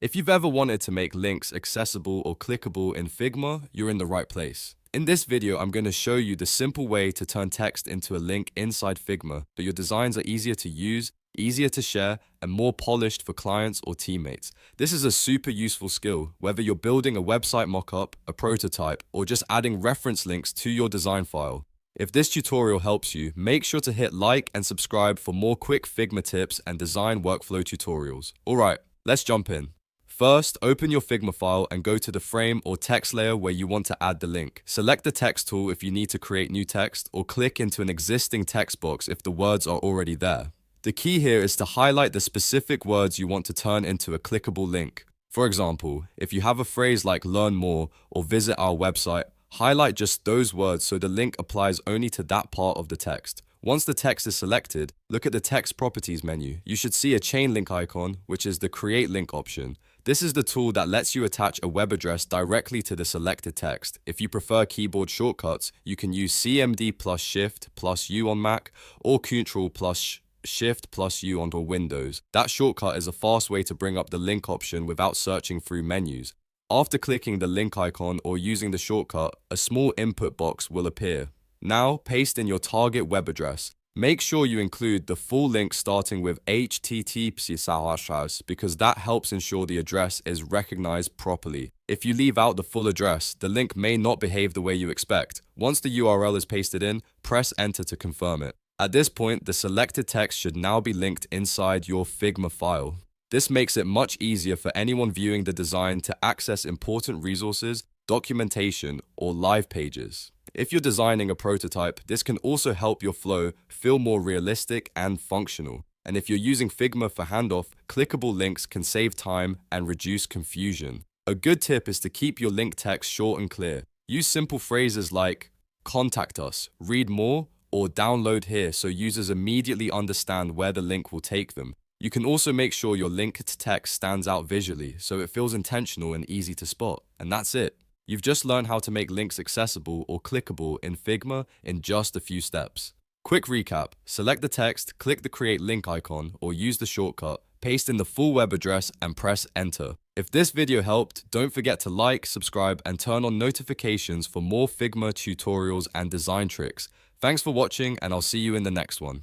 If you've ever wanted to make links accessible or clickable in Figma, you're in the right place. In this video, I'm going to show you the simple way to turn text into a link inside Figma so your designs are easier to use, easier to share, and more polished for clients or teammates. This is a super useful skill, whether you're building a website mockup, a prototype, or just adding reference links to your design file. If this tutorial helps you, make sure to hit like and subscribe for more quick Figma tips and design workflow tutorials. Alright, let's jump in. First, open your Figma file and go to the frame or text layer where you want to add the link. Select the text tool if you need to create new text, or click into an existing text box if the words are already there. The key here is to highlight the specific words you want to turn into a clickable link. For example, if you have a phrase like learn more or visit our website, highlight just those words so the link applies only to that part of the text. Once the text is selected, look at the text properties menu. You should see a chain link icon, which is the create link option. This is the tool that lets you attach a web address directly to the selected text. If you prefer keyboard shortcuts, you can use CMD plus Shift plus U on Mac or Ctrl plus Shift plus U on Windows. That shortcut is a fast way to bring up the link option without searching through menus. After clicking the link icon or using the shortcut, a small input box will appear. Now, paste in your target web address. Make sure you include the full link starting with https because that helps ensure the address is recognized properly. If you leave out the full address, the link may not behave the way you expect. Once the URL is pasted in, press enter to confirm it. At this point, the selected text should now be linked inside your Figma file. This makes it much easier for anyone viewing the design to access important resources, documentation, or live pages. If you're designing a prototype, this can also help your flow feel more realistic and functional. And if you're using Figma for handoff, clickable links can save time and reduce confusion. A good tip is to keep your link text short and clear. Use simple phrases like contact us, read more, or download here so users immediately understand where the link will take them. You can also make sure your link to text stands out visually so it feels intentional and easy to spot. And that's it. You've just learned how to make links accessible or clickable in Figma in just a few steps. Quick recap: select the text, click the create link icon, or use the shortcut, paste in the full web address, and press enter. If this video helped, don't forget to like, subscribe, and turn on notifications for more Figma tutorials and design tricks. Thanks for watching, and I'll see you in the next one.